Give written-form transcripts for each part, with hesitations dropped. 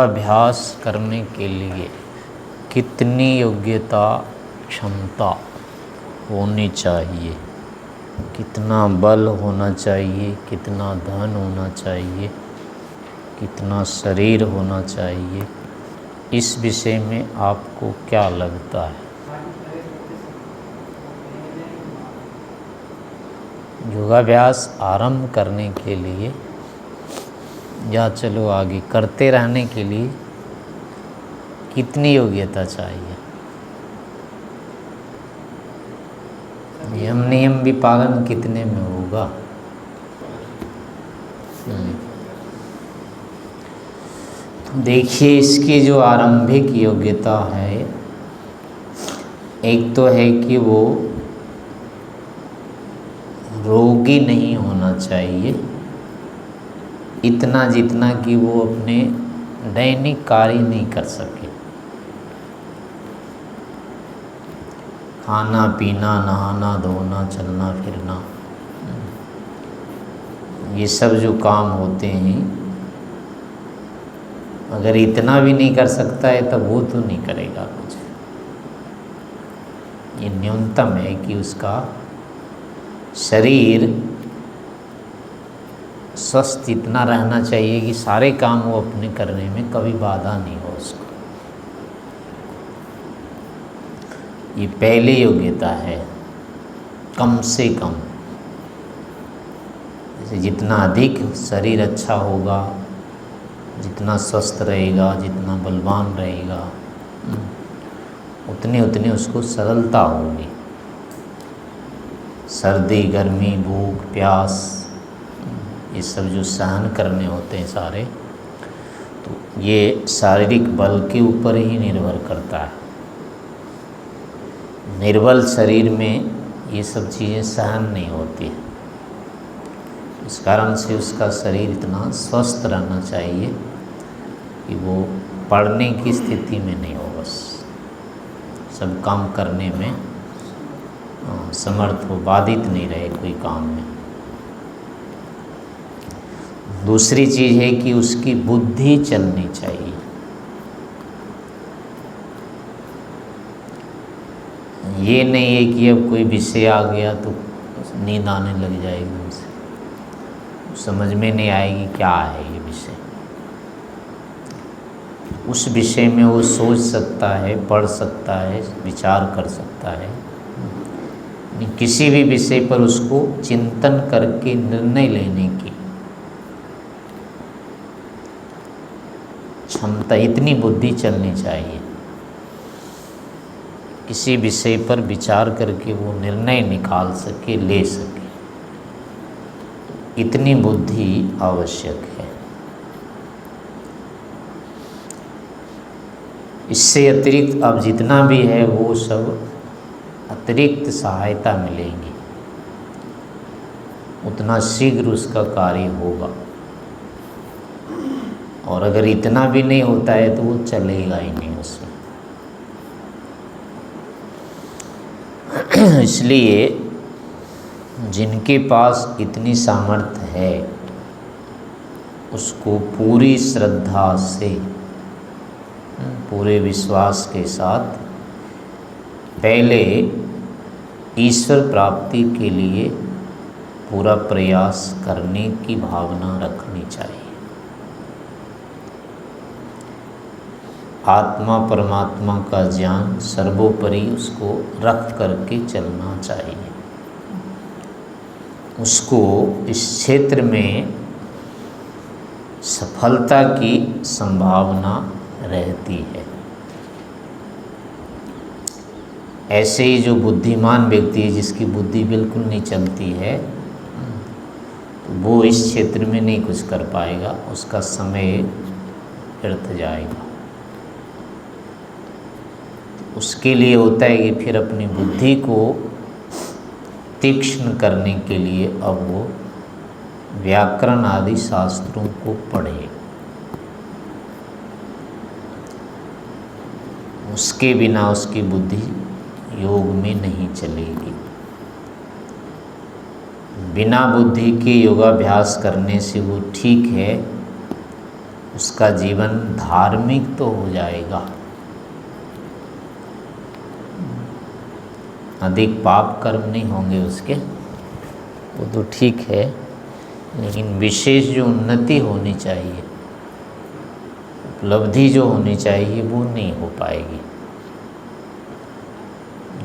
योगाभ्यास करने के लिए कितनी योग्यता क्षमता होनी चाहिए, कितना बल होना चाहिए, कितना धन होना चाहिए, कितना शरीर होना चाहिए, इस विषय में आपको क्या लगता है? योगाभ्यास आरंभ करने के लिए या चलो आगे करते रहने के लिए कितनी योग्यता चाहिए? यम नियम भी पालन कितने में होगा? तो देखिए, इसकी जो आरंभिक योग्यता है, एक तो है कि वो रोगी नहीं होना चाहिए, इतना जितना कि वो अपने दैनिक कार्य नहीं कर सके। खाना पीना, नहाना धोना, चलना फिरना, ये सब जो काम होते हैं, अगर इतना भी नहीं कर सकता है तब वो तो नहीं करेगा कुछ। ये न्यूनतम है कि उसका शरीर स्वस्थ इतना रहना चाहिए कि सारे काम वो अपने करने में कभी बाधा नहीं हो उसको। ये पहली योग्यता है, कम से कम। जैसे जितना अधिक शरीर अच्छा होगा, जितना स्वस्थ रहेगा, जितना बलवान रहेगा, उतनी उतनी उसको सरलता होगी। सर्दी गर्मी भूख प्यास ये सब जो सहन करने होते हैं सारे, तो ये शारीरिक बल के ऊपर ही निर्भर करता है। निर्बल शरीर में ये सब चीज़ें सहन नहीं होती। इस कारण से उसका शरीर इतना स्वस्थ रहना चाहिए कि वो पड़ने की स्थिति में नहीं हो, बस सब काम करने में समर्थ हो, बाधित नहीं रहे कोई काम में। दूसरी चीज़ है कि उसकी बुद्धि चलनी चाहिए। ये नहीं है कि अब कोई विषय आ गया तो नींद आने लग जाएगी, उनसे समझ में नहीं आएगी क्या है ये विषय। उस विषय में वो सोच सकता है, पढ़ सकता है, विचार कर सकता है। किसी भी विषय पर उसको चिंतन करके निर्णय लेने की क्षमता, इतनी बुद्धि चलनी चाहिए। किसी विषय पर विचार करके वो निर्णय निकाल सके, ले सके, इतनी बुद्धि आवश्यक है। इससे अतिरिक्त अब जितना भी है वो सब अतिरिक्त सहायता मिलेगी, उतना शीघ्र उसका कार्य होगा। और अगर इतना भी नहीं होता है तो वो चलेगा ही नहीं उसमें। इसलिए जिनके पास इतनी सामर्थ्य है उसको पूरी श्रद्धा से, पूरे विश्वास के साथ पहले ईश्वर प्राप्ति के लिए पूरा प्रयास करने की भावना रखनी चाहिए। आत्मा परमात्मा का ज्ञान सर्वोपरि उसको रख करके चलना चाहिए। उसको इस क्षेत्र में सफलता की संभावना रहती है। ऐसे ही जो बुद्धिमान व्यक्ति है, जिसकी बुद्धि बिल्कुल नहीं चलती है, वो इस क्षेत्र में नहीं कुछ कर पाएगा, उसका समय व्यर्थ जाएगा। उसके लिए होता है कि फिर अपनी बुद्धि को तीक्ष्ण करने के लिए अब वो व्याकरण आदि शास्त्रों को पढ़े। उसके बिना उसकी बुद्धि योग में नहीं चलेगी। बिना बुद्धि के योगाभ्यास करने से वो ठीक है, उसका जीवन धार्मिक तो हो जाएगा, अधिक पाप कर्म नहीं होंगे उसके, वो तो ठीक है, लेकिन विशेष जो उन्नति होनी चाहिए, उपलब्धि जो होनी चाहिए, वो नहीं हो पाएगी।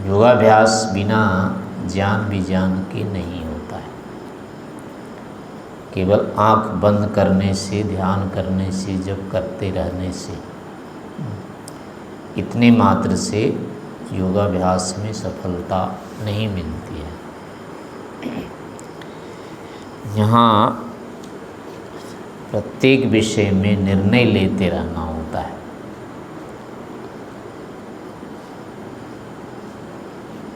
योगाभ्यास बिना ज्ञान विज्ञान के नहीं होता है। केवल आंख बंद करने से, ध्यान करने से, जप करते रहने से, इतने मात्र से योगाभ्यास में सफलता नहीं मिलती है। यहाँ प्रत्येक विषय में निर्णय लेते रहना होता है।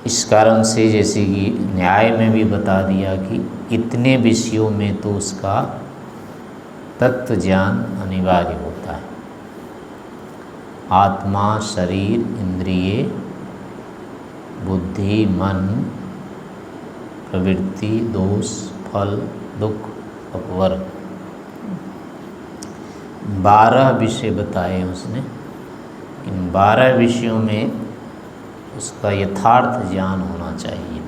इस कारण से जैसे कि न्याय में भी बता दिया कि इतने विषयों में तो उसका तत्व ज्ञान अनिवार्य होता है। आत्मा, शरीर, इंद्रिय, बुद्धि, मन, प्रवृत्ति, दोष, फल, दुख, अपवर्ग, 12 विषय बताए उसने। इन 12 विषयों में उसका यथार्थ ज्ञान होना चाहिए।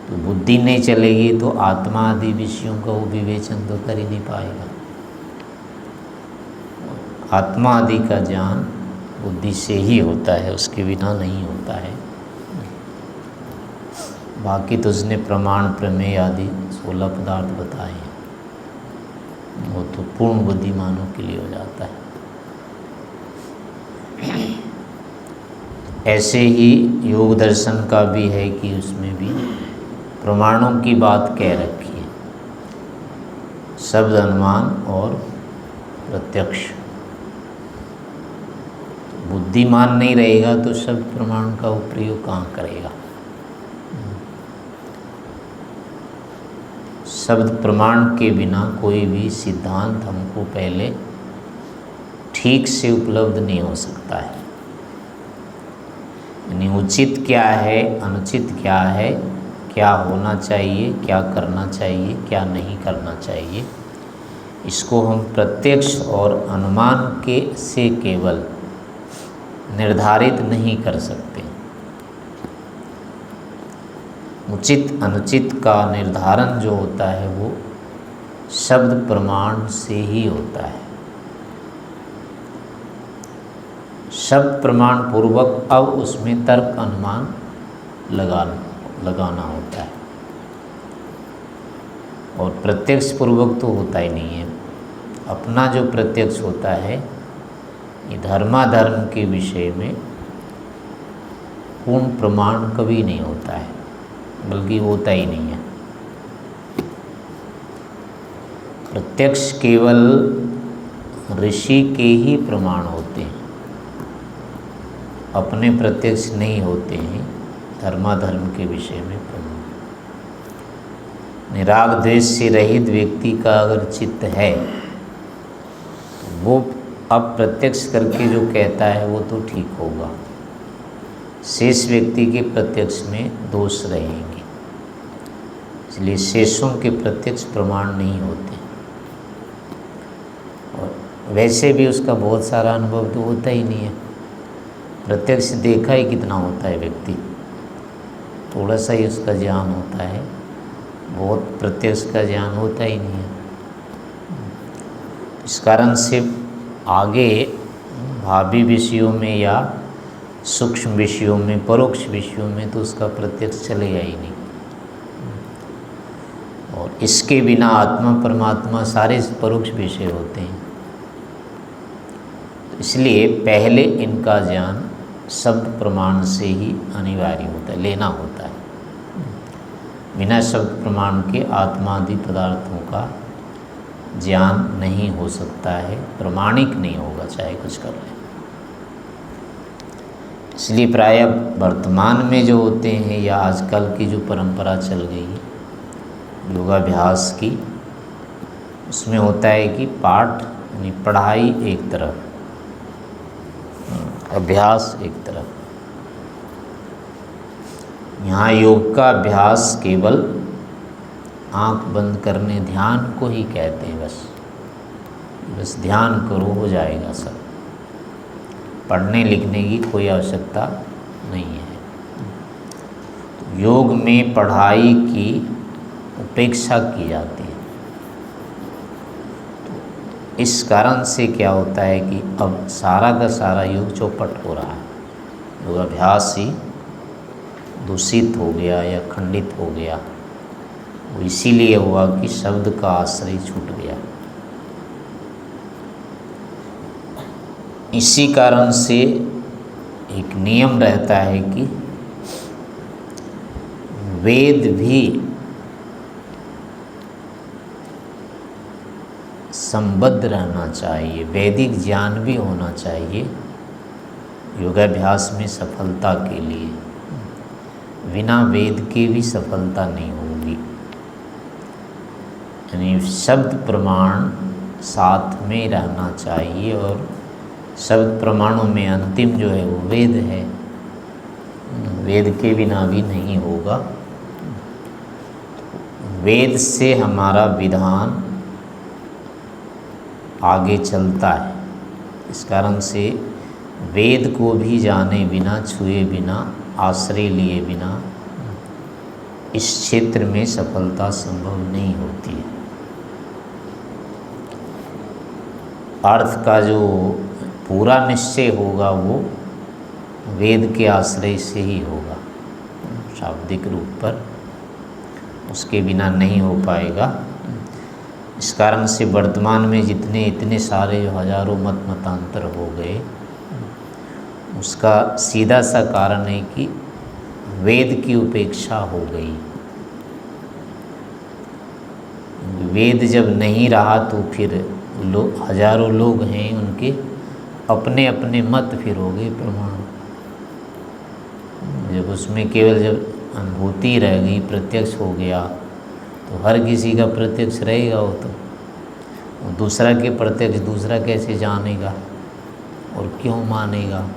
तो बुद्धि नहीं चलेगी तो आत्मा आदि विषयों का वो विवेचन तो कर ही नहीं पाएगा। आत्मा आदि का ज्ञान बुद्धि से ही होता है, उसके बिना नहीं होता है। बाकी तो उसने प्रमाण, प्रमेय आदि 16 पदार्थ बताए हैं, वो तो पूर्ण बुद्धिमानों के लिए हो जाता है। ऐसे ही योग दर्शन का भी है कि उसमें भी प्रमाणों की बात कह रखी है, शब्द, अनुमान और प्रत्यक्ष। बुद्धिमान नहीं रहेगा तो शब्द प्रमाण का प्रयोग कहाँ करेगा। शब्द प्रमाण के बिना कोई भी सिद्धांत हमको पहले ठीक से उपलब्ध नहीं हो सकता है। यानी उचित क्या है, अनुचित क्या है, क्या होना चाहिए, क्या करना चाहिए, क्या नहीं करना चाहिए, इसको हम प्रत्यक्ष और अनुमान के से केवल निर्धारित नहीं कर सकते। उचित अनुचित का निर्धारण जो होता है वो शब्द प्रमाण से ही होता है। शब्द प्रमाण पूर्वक अब उसमें तर्क अनुमान लगाना होता है, और प्रत्यक्ष पूर्वक तो होता ही नहीं है। अपना जो प्रत्यक्ष होता है ये धर्माधर्म के विषय में पूर्ण प्रमाण कभी नहीं होता है, बल्कि होता ही नहीं है। प्रत्यक्ष केवल ऋषि के ही प्रमाण होते हैं, अपने प्रत्यक्ष नहीं होते हैं धर्माधर्म के विषय में प्रमाण। निराग द्वेष से रहित व्यक्ति का अगर चित्त है तो वो अब प्रत्यक्ष करके जो कहता है वो तो ठीक होगा, शेष व्यक्ति के प्रत्यक्ष में दोष रहेंगे। इसलिए शेषों के प्रत्यक्ष प्रमाण नहीं होते, और वैसे भी उसका बहुत सारा अनुभव तो होता ही नहीं है। प्रत्यक्ष देखा ही कितना होता है व्यक्ति, थोड़ा सा ही उसका ज्ञान होता है, बहुत प्रत्यक्ष का ज्ञान होता ही नहीं है। इस कारण से आगे भावी विषयों में या सूक्ष्म विषयों में, परोक्ष विषयों में तो उसका प्रत्यक्ष चलेगा ही नहीं। और इसके बिना आत्मा परमात्मा सारे परोक्ष विषय होते हैं। इसलिए पहले इनका ज्ञान शब्द प्रमाण से ही अनिवार्य होता है, लेना होता है। बिना शब्द प्रमाण के आत्मादि पदार्थों का ज्ञान नहीं हो सकता है, प्रमाणिक नहीं होगा चाहे कुछ कर ले। इसलिए प्रायः वर्तमान में जो होते हैं या आजकल की जो परंपरा चल गई है योगाभ्यास की, उसमें होता है कि पाठ यानी पढ़ाई एक तरफ, अभ्यास एक तरफ। यहाँ योग का अभ्यास केवल आंख बंद करने ध्यान को ही कहते हैं बस। बस ध्यान करो, हो जाएगा सब। पढ़ने लिखने की कोई आवश्यकता नहीं है। तो योग में पढ़ाई की उपेक्षा की जाती है। तो इस कारण से क्या होता है कि अब सारा का सारा योग चौपट हो रहा है। योगाभ्यास ही दूषित हो गया या खंडित हो गया। वो इसीलिए हुआ कि शब्द का आश्रय छूट गया। इसी कारण से एक नियम रहता है कि वेद भी संबद्ध रहना चाहिए, वैदिक ज्ञान भी होना चाहिए योगाभ्यास में सफलता के लिए। बिना वेद के भी सफलता नहीं होगी। यानी शब्द प्रमाण साथ में रहना चाहिए, और शब्द प्रमाणों में अंतिम जो है वो वेद है। वेद के बिना भी नहीं होगा। वेद से हमारा विधान आगे चलता है। इस कारण से वेद को भी जाने बिना, छुए बिना, आश्रय लिए बिना इस क्षेत्र में सफलता संभव नहीं होती है। अर्थ का जो पूरा निश्चय होगा वो वेद के आश्रय से ही होगा। शाब्दिक रूप पर उसके बिना नहीं हो पाएगा। इस कारण से वर्तमान में जितने इतने सारे हजारों मत मतांतर हो गए, उसका सीधा सा कारण है कि वेद की उपेक्षा हो गई। वेद जब नहीं रहा तो फिर हजारों लोग हैं, उनके अपने अपने मत फिर हो गए प्रमाण। जब उसमें केवल जब अनुभूति रह गई, प्रत्यक्ष हो गया, तो हर किसी का प्रत्यक्ष रहेगा। वो तो दूसरा के प्रत्यक्ष दूसरा कैसे जानेगा और क्यों मानेगा?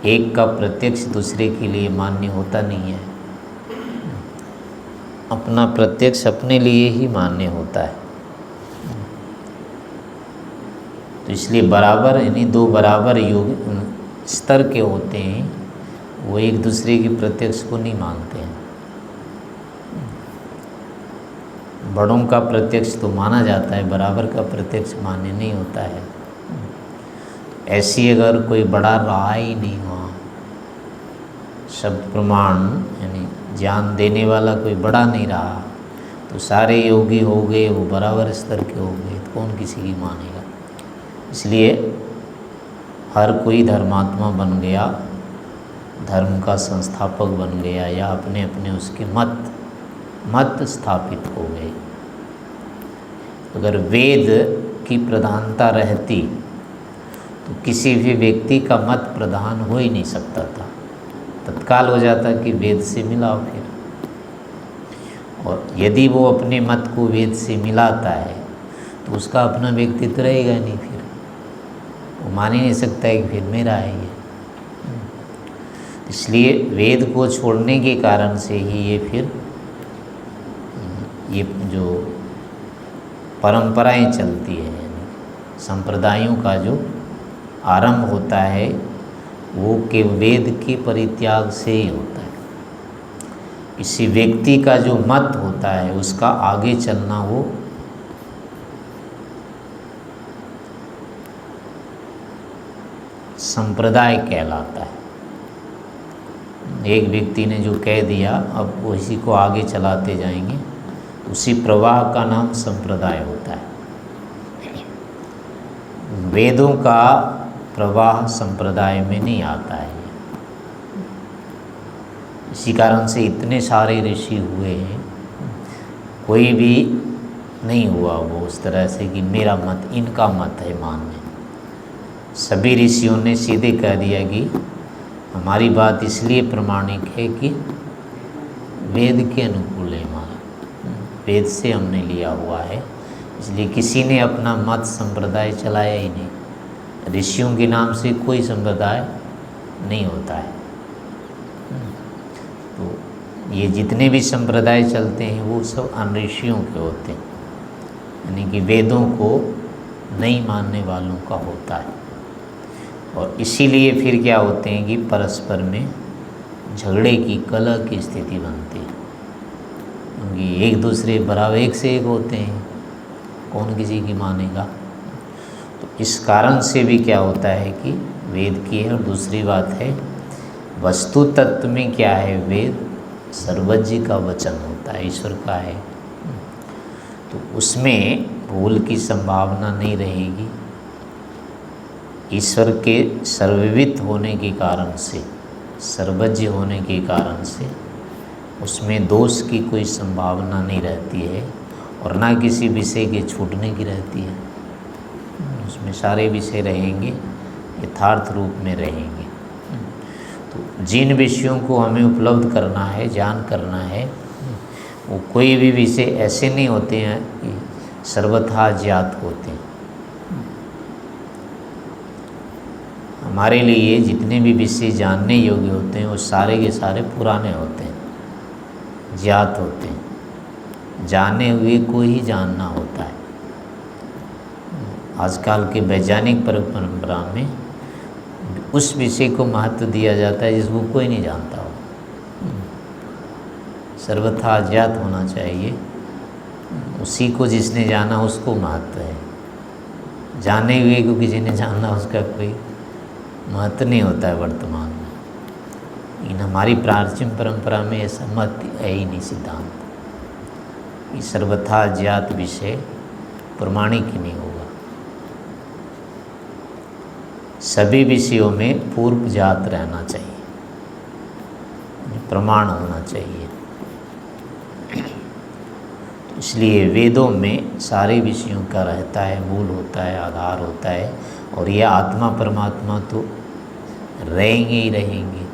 एक का प्रत्यक्ष दूसरे के लिए मान्य होता नहीं है। अपना प्रत्यक्ष अपने लिए ही मान्य होता है। तो इसलिए बराबर, यानी दो बराबर योग स्तर के होते हैं, वो एक दूसरे के प्रत्यक्ष को नहीं मानते हैं। बड़ों का प्रत्यक्ष तो माना जाता है, बराबर का प्रत्यक्ष मान्य नहीं होता है। ऐसी अगर कोई बड़ा रहा ही नहीं वहाँ, शब्द प्रमाण यानी ज्ञान देने वाला कोई बड़ा नहीं रहा, तो सारे योगी हो गए, वो बराबर स्तर के हो गए, तो कौन किसी की मानेगा? इसलिए हर कोई धर्मात्मा बन गया, धर्म का संस्थापक बन गया, या अपने अपने उसके मत स्थापित हो गए। अगर वेद की प्रधानता रहती तो किसी भी व्यक्ति का मत प्रधान हो ही नहीं सकता था। तत्काल हो जाता कि वेद से मिलाओ फिर। और यदि वो अपने मत को वेद से मिलाता है तो उसका अपना व्यक्तित्व रहेगा नहीं, फिर वो मान ही नहीं सकता है कि फिर मेरा है ये। इसलिए वेद को छोड़ने के कारण से ही ये जो परंपराएं चलती है, यानी संप्रदायों का जो आरंभ होता है, वो के वेद के परित्याग से ही होता है। किसी व्यक्ति का जो मत होता है उसका आगे चलना वो संप्रदाय कहलाता है। एक व्यक्ति ने जो कह दिया, अब वो इसी को आगे चलाते जाएंगे, उसी प्रवाह का नाम संप्रदाय होता है। वेदों का प्रवाह संप्रदाय में नहीं आता है। इसी कारण से इतने सारे ऋषि हुए हैं, कोई भी नहीं हुआ वो उस तरह से कि मेरा मत इनका मत है मान्य। सभी ऋषियों ने सीधे कह दिया कि हमारी बात इसलिए प्रमाणिक है कि वेद के अनुकूल है हमारा, वेद से हमने लिया हुआ है। इसलिए किसी ने अपना मत संप्रदाय चलाया ही नहीं। ऋषियों के नाम से कोई संप्रदाय नहीं होता है। तो ये जितने भी संप्रदाय चलते हैं वो सब अन ऋषियों के होते हैं। यानी कि वेदों को नहीं मानने वालों का होता है। और इसीलिए फिर क्या होते हैं कि परस्पर में झगड़े की, कलह की स्थिति बनती है, क्योंकि एक दूसरे बराबर एक से एक होते हैं, कौन किसी की मानेगा। तो इस कारण से भी क्या होता है कि वेद की है। और दूसरी बात है, वस्तु तत्व में क्या है, वेद सर्वज्ञ का वचन होता है, ईश्वर का है, तो उसमें भूल की संभावना नहीं रहेगी। ईश्वर के सर्वविदित होने के कारण से, सर्वज्ञ होने के कारण से उसमें दोष की कोई संभावना नहीं रहती है, और ना किसी विषय के छूटने की रहती है। उसमें सारे विषय रहेंगे, यथार्थ रूप में रहेंगे। तो जिन विषयों को हमें उपलब्ध करना है, जान करना है, वो कोई भी विषय ऐसे नहीं होते हैं कि सर्वथा ज्ञात होते हैं। हमारे लिए जितने भी विषय जानने योग्य होते हैं वो सारे के सारे पुराने होते हैं, ज्ञात होते हैं, जाने हुए को ही जानना होता है। आजकल के वैज्ञानिक परंपरा में उस विषय को महत्व दिया जाता है जिसको कोई नहीं जानता हो, सर्वथा ज्ञात होना चाहिए। उसी को जिसने जाना उसको महत्व है, जाने हुए को किसी ने जानना उसका कोई महत्व नहीं होता है वर्तमान में। लेकिन हमारी प्राचीन परंपरा में ऐसा मत है ही नहीं, सिद्धांत कि सर्वथा ज्ञात विषय प्रमाणिक ही नहीं होगा। सभी विषयों में पूर्व ज्ञात रहना चाहिए, प्रमाण होना चाहिए। इसलिए वेदों में सारे विषयों का रहता है, मूल होता है, आधार होता है। और ये आत्मा परमात्मा तो रहेंगे ही रहेंगे।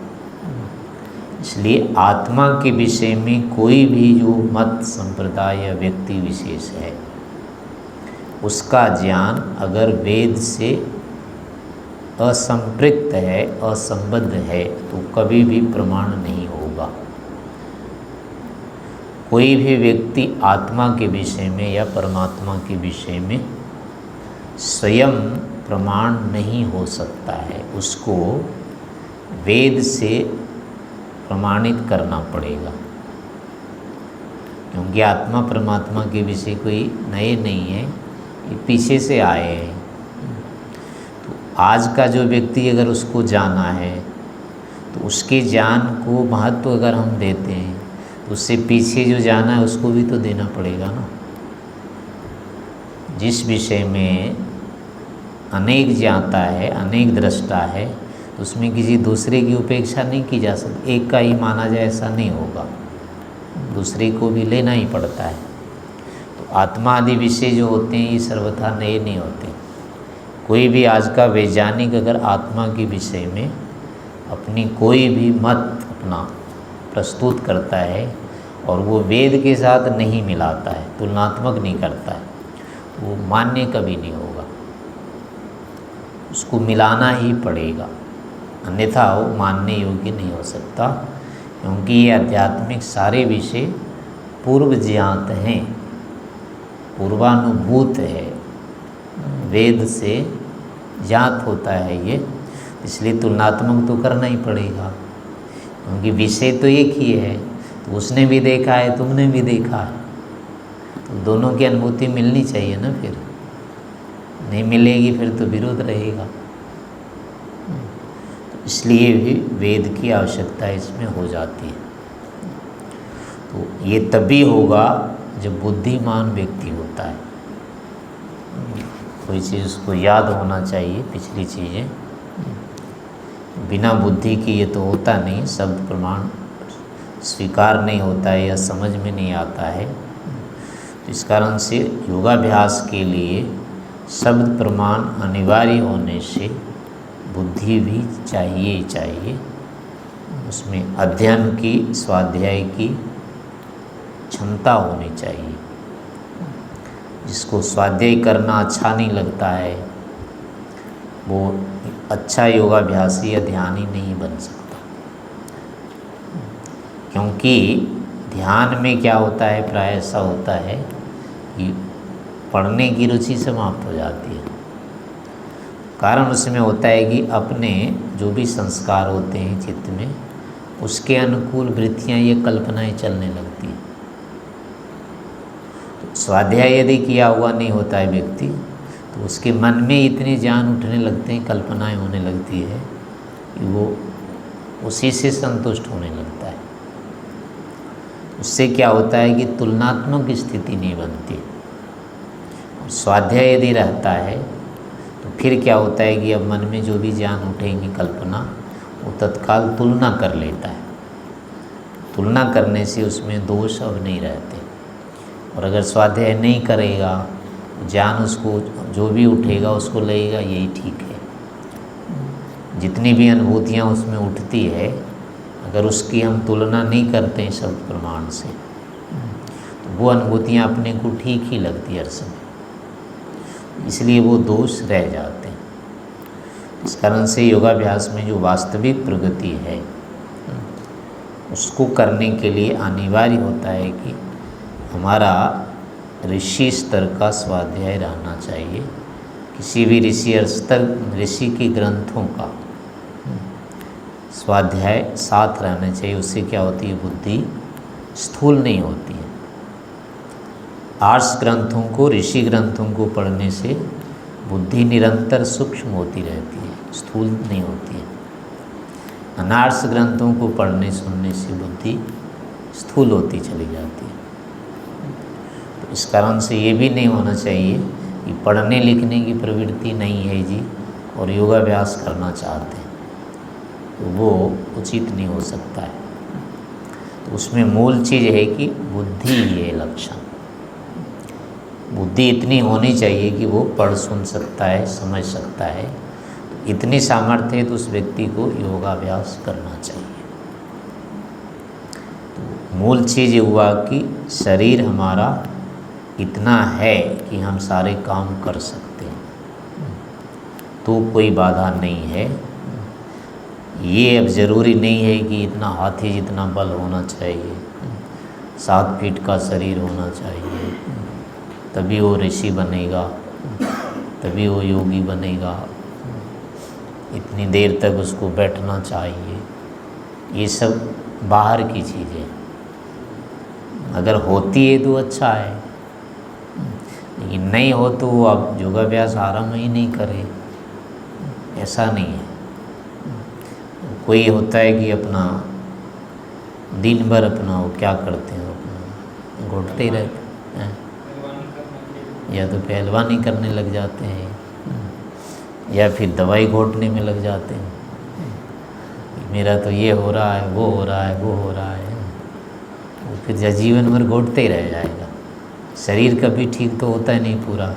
इसलिए आत्मा के विषय में कोई भी जो मत, संप्रदाय या व्यक्ति विशेष है, उसका ज्ञान अगर वेद से असंपृक्त है, असंबद्ध है, तो कभी भी प्रमाण नहीं होगा। कोई भी व्यक्ति आत्मा के विषय में या परमात्मा के विषय में स्वयं प्रमाण नहीं हो सकता है, उसको वेद से प्रमाणित करना पड़ेगा। क्योंकि आत्मा परमात्मा के विषय कोई नए नहीं है, ये पीछे से आए हैं। तो आज का जो व्यक्ति अगर उसको जाना है तो उसके ज्ञान को महत्व अगर हम देते हैं तो उससे पीछे जो जाना है उसको भी तो देना पड़ेगा ना। जिस विषय में अनेक ज्ञाता है, अनेक दृष्टा है, तो उसमें किसी दूसरे की उपेक्षा नहीं की जा सकती। एक का ही माना जाए ऐसा नहीं होगा, दूसरे को भी लेना ही पड़ता है। तो आत्मा आदि विषय जो होते हैं ये सर्वथा नए नहीं होते। कोई भी आज का वैज्ञानिक अगर आत्मा के विषय में अपनी कोई भी मत अपना प्रस्तुत करता है और वो वेद के साथ नहीं मिलाता है, तुलनात्मक नहीं करता है, तो वो मान्य कभी नहीं होगा। उसको मिलाना ही पड़ेगा, अन्यथा वो मानने योग्य नहीं हो सकता। क्योंकि ये आध्यात्मिक सारे विषय पूर्व ज्ञात हैं, पूर्वानुभूत है, वेद से ज्ञात होता है ये, इसलिए तुलनात्मक तो करना ही पड़ेगा। क्योंकि विषय तो एक ही है, तो उसने भी देखा है, तुमने भी देखा है, तो दोनों की अनुभूति मिलनी चाहिए ना। फिर नहीं मिलेगी फिर तो विरोध रहेगा। तो इसलिए भी वेद की आवश्यकता इसमें हो जाती है। तो ये तभी होगा जब बुद्धिमान व्यक्ति होता है। कोई चीज़ उसको याद होना चाहिए, पिछली चीज़ें। बिना बुद्धि की ये तो होता नहीं, शब्द प्रमाण स्वीकार नहीं होता है या समझ में नहीं आता है। तो इस कारण से योगाभ्यास के लिए शब्द प्रमाण अनिवार्य होने से बुद्धि भी चाहिए ही चाहिए। उसमें अध्ययन की, स्वाध्याय की क्षमता होनी चाहिए। जिसको स्वाध्याय करना अच्छा नहीं लगता है वो अच्छा योगाभ्यासी या ध्यानी नहीं बन सकता। क्योंकि ध्यान में क्या होता है, प्राय ऐसा होता है कि पढ़ने की रुचि समाप्त हो जाती है। कारण उसमें होता है कि अपने जो भी संस्कार होते हैं चित्त में, उसके अनुकूल वृत्तियाँ, ये कल्पनाएं चलने लगती हैं। तो स्वाध्याय यदि किया हुआ नहीं होता है व्यक्ति, तो उसके मन में इतने ज्ञान उठने लगते हैं, कल्पनाएं होने लगती है कि वो उसी से संतुष्ट होने लगता है। उससे क्या होता है कि तुलनात्मक स्थिति नहीं बनती। और स्वाध्याय यदि रहता है तो फिर क्या होता है कि अब मन में जो भी ज्ञान उठेंगी कल्पना, वो तत्काल तुलना कर लेता है। तुलना करने से उसमें दोष अब नहीं रहते। और अगर स्वाध्याय नहीं करेगा, ज्ञान उसको जो भी उठेगा उसको लगेगा यही ठीक है। जितनी भी अनुभूतियाँ उसमें उठती है, अगर उसकी हम तुलना नहीं करते हैं शब्द प्रमाण से, तो वो अनुभूतियाँ अपने को ठीक ही लगती है हर समय। इसलिए वो दोष रह जाते हैं। इस कारण से योगाभ्यास में जो वास्तविक प्रगति है, उसको करने के लिए अनिवार्य होता है कि हमारा ऋषि स्तर का स्वाध्याय रहना चाहिए। किसी भी ऋषि के ग्रंथों का स्वाध्याय साथ रहना चाहिए। उससे क्या होती है, बुद्धि स्थूल नहीं होती है। आर्ष ग्रंथों को, ऋषि ग्रंथों को पढ़ने से बुद्धि निरंतर सूक्ष्म होती रहती है, स्थूल नहीं होती है। अनार्ष ग्रंथों को पढ़ने सुनने से बुद्धि स्थूल होती चली जाती है। तो इस कारण से ये भी नहीं होना चाहिए कि पढ़ने लिखने की प्रवृत्ति नहीं है जी और योगाभ्यास करना चाहते हैं, तो वो उचित नहीं हो सकता है। तो उसमें मूल चीज़ है कि बुद्धि ये लक्षण, बुद्धि इतनी होनी चाहिए कि वो पढ़ सुन सकता है, समझ सकता है। तो इतनी सामर्थ्य है तो उस व्यक्ति को योगाभ्यास करना चाहिए। तो मूल चीज़ ये हुआ कि शरीर हमारा इतना है कि हम सारे काम कर सकते हैं, तो कोई बाधा नहीं है। ये अब ज़रूरी नहीं है कि इतना हाथी जितना बल होना चाहिए, 7 फीट का शरीर होना चाहिए, तभी वो ऋषि बनेगा, तभी वो योगी बनेगा, इतनी देर तक उसको बैठना चाहिए। ये सब बाहर की चीज़ें, अगर होती है तो अच्छा है, लेकिन नहीं हो तो वो अब योगाभ्यास आरंभ ही नहीं करे, ऐसा नहीं है। कोई होता है कि अपना दिन भर अपना वो क्या करते हैं, अपना घोटते ही रहते हैं, या तो पहलवानी करने लग जाते हैं, या फिर दवाई घोटने में लग जाते हैं। मेरा तो ये हो रहा है, वो हो रहा है, वो हो रहा है, वो फिर जीवन भर घोटते ही रह जाएगा। शरीर कभी ठीक तो होता ही नहीं पूरा,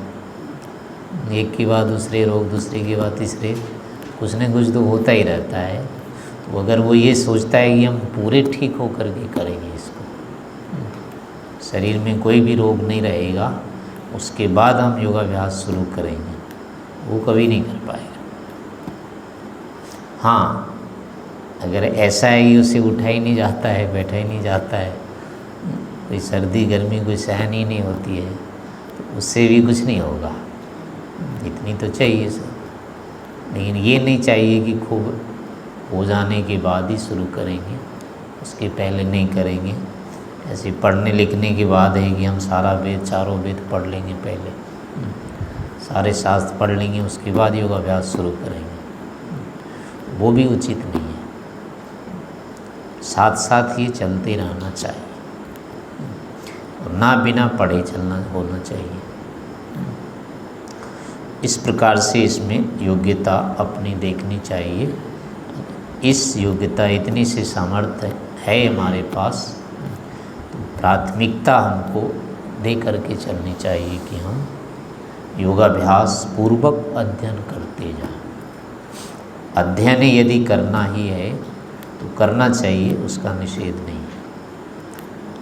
एक के बाद दूसरे रोग, दूसरे के बाद तीसरे, कुछ न कुछ तो होता ही रहता है। तो अगर वो ये सोचता है कि हम पूरे ठीक होकर के करेंगे इसको, शरीर में कोई भी रोग नहीं रहेगा, उसके बाद हम योगाभ्यास शुरू करेंगे, वो कभी नहीं कर पाएगा। हाँ, अगर ऐसा है कि उसे उठा ही नहीं जाता है, बैठा ही नहीं जाता है, कोई सर्दी गर्मी कोई सहन ही नहीं होती है, तो उससे भी कुछ नहीं होगा। इतनी तो चाहिए सर, लेकिन ये नहीं चाहिए कि खूब हो जाने के बाद ही शुरू करेंगे, उसके पहले नहीं करेंगे। ऐसे पढ़ने लिखने के बाद है कि हम सारा वेद, चारों वेद पढ़ लेंगे, पहले सारे शास्त्र पढ़ लेंगे, उसके बाद योगाभ्यास शुरू करेंगे, वो भी उचित नहीं है। साथ साथ ये चलते रहना चाहिए और ना बिना पढ़े चलना होना चाहिए। इस प्रकार से इसमें योग्यता अपनी देखनी चाहिए। इस योग्यता इतनी से सामर्थ्य है हमारे पास, तो प्राथमिकता हमको दे करके चलनी चाहिए कि हम योगाभ्यास पूर्वक अध्ययन करते जाएं। अध्ययन यदि करना ही है तो करना चाहिए, उसका निषेध नहीं है,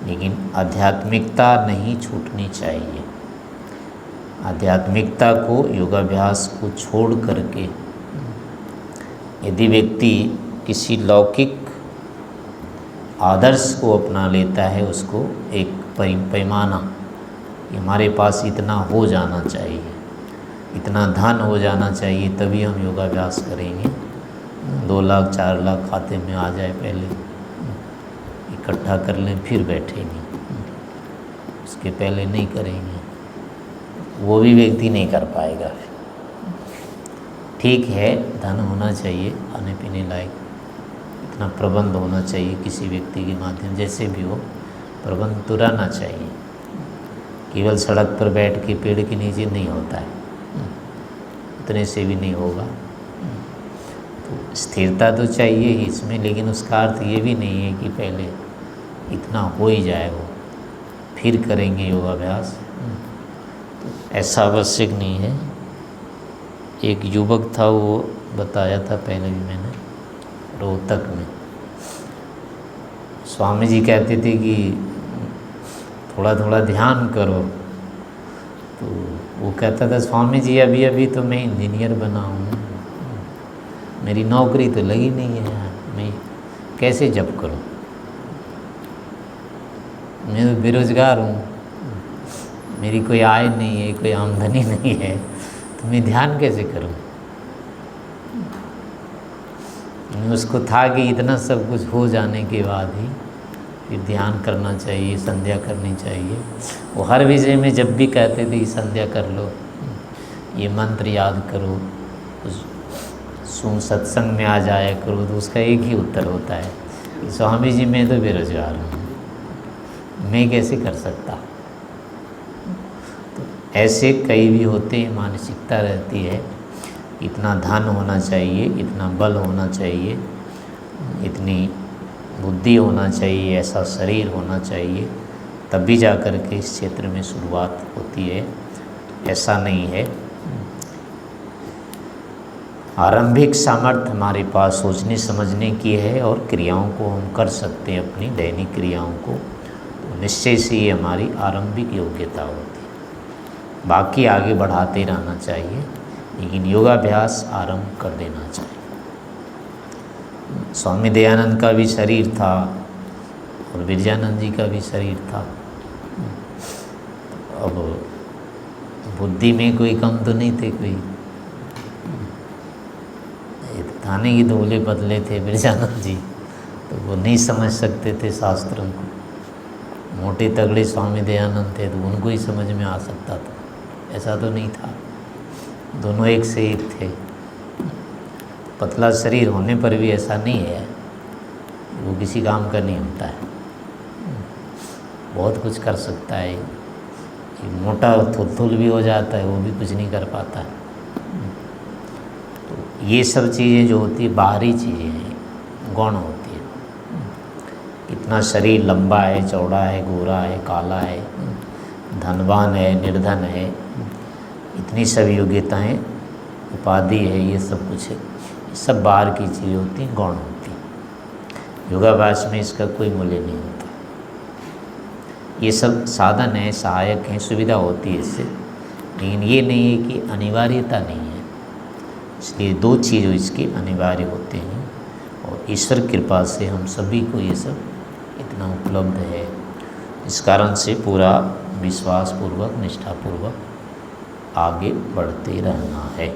लेकिन आध्यात्मिकता नहीं छूटनी चाहिए। आध्यात्मिकता को, योगाभ्यास को छोड़ करके यदि व्यक्ति किसी लौकिक आदर्श को अपना लेता है, उसको एक पैमाना कि हमारे पास इतना हो जाना चाहिए, इतना धन हो जाना चाहिए, तभी हम योगाभ्यास करेंगे। 2 लाख 4 लाख खाते में आ जाए, पहले इकट्ठा कर लें फिर बैठेंगे, उसके पहले नहीं करेंगे, वो भी व्यक्ति नहीं कर पाएगा। ठीक है, धन होना चाहिए, खाने पीने लायक इतना प्रबंध होना चाहिए, किसी व्यक्ति के माध्यम जैसे भी हो प्रबंध तो रहना चाहिए। केवल सड़क पर बैठ के पेड़ के नीचे नहीं होता है, उतने से भी नहीं होगा। तो स्थिरता तो चाहिए ही इसमें, लेकिन उसका अर्थ ये भी नहीं है कि पहले इतना हो ही जाए वो फिर करेंगे योगाभ्यास, तो ऐसा आवश्यक नहीं है। एक युवक था, वो बताया था पहले भी मैंने, रोहतक में स्वामी जी कहते थे कि थोड़ा थोड़ा ध्यान करो, तो वो कहता था स्वामी जी अभी अभी तो मैं इंजीनियर बना हूँ, मेरी नौकरी तो लगी नहीं है, मैं कैसे जप करूँ, मैं तो बेरोज़गार हूँ, मेरी कोई आय नहीं है, कोई आमदनी नहीं है, तो मैं ध्यान कैसे करूँ। उसको था कि इतना सब कुछ हो जाने के बाद ही फिर ध्यान करना चाहिए, संध्या करनी चाहिए। वो हर विषय में जब भी कहते थे संध्या कर लो, ये मंत्र याद करो, सत्संग में आ जाया करो, तो उसका एक ही उत्तर होता है कि स्वामी जी मैं तो बेरोजगार हूँ, मैं कैसे कर सकता। तो ऐसे कई भी होते हैं, मानसिकता रहती है, इतना धन होना चाहिए, इतना बल होना चाहिए, इतनी बुद्धि होना चाहिए, ऐसा शरीर होना चाहिए, तभी जा कर के इस क्षेत्र में शुरुआत होती है। ऐसा नहीं है। आरंभिक सामर्थ्य हमारे पास सोचने समझने की है और क्रियाओं को हम कर सकते हैं, अपनी दैनिक क्रियाओं को, तो निश्चय से ये हमारी आरंभिक योग्यता होती है। बाकी आगे बढ़ाते रहना चाहिए, लेकिन योगाभ्यास आरंभ कर देना चाहिए। स्वामी दयानंद का भी शरीर था और विरजानंद जी का भी शरीर था। अब बुद्धि में कोई कम तो नहीं थे, कोई थाने की धोले बदले थे विरजानंद जी, तो वो नहीं समझ सकते थे शास्त्रों को। मोटे तगड़े स्वामी दयानंद थे तो उनको ही समझ में आ सकता था, ऐसा तो नहीं था। दोनों एक से एक थे। पतला शरीर होने पर भी ऐसा नहीं है वो किसी काम का नहीं होता है, बहुत कुछ कर सकता है। मोटा थुलथुल भी हो जाता है, वो भी कुछ नहीं कर पाता है। तो ये सब चीज़ें जो होती है बाहरी चीज़ें हैं, गौण होती है। कितना शरीर लंबा है, चौड़ा है, गोरा है, काला है, धनवान है, निर्धन है, इतनी सब योग्यताएँ, उपाधि है, ये सब कुछ है, सब बाहर की चीज़ होती हैं, गौण होती हैं। योगाभ्यास में इसका कोई मूल्य नहीं होता। ये सब साधन है, सहायक हैं, सुविधा होती है इससे, लेकिन ये नहीं है कि अनिवार्यता नहीं है। इसलिए 2 चीज़ इसके अनिवार्य होते हैं, और ईश्वर कृपा से हम सभी को ये सब इतना उपलब्ध है। इस कारण से पूरा विश्वास पूर्वक, निष्ठापूर्वक आगे बढ़ते रहना है।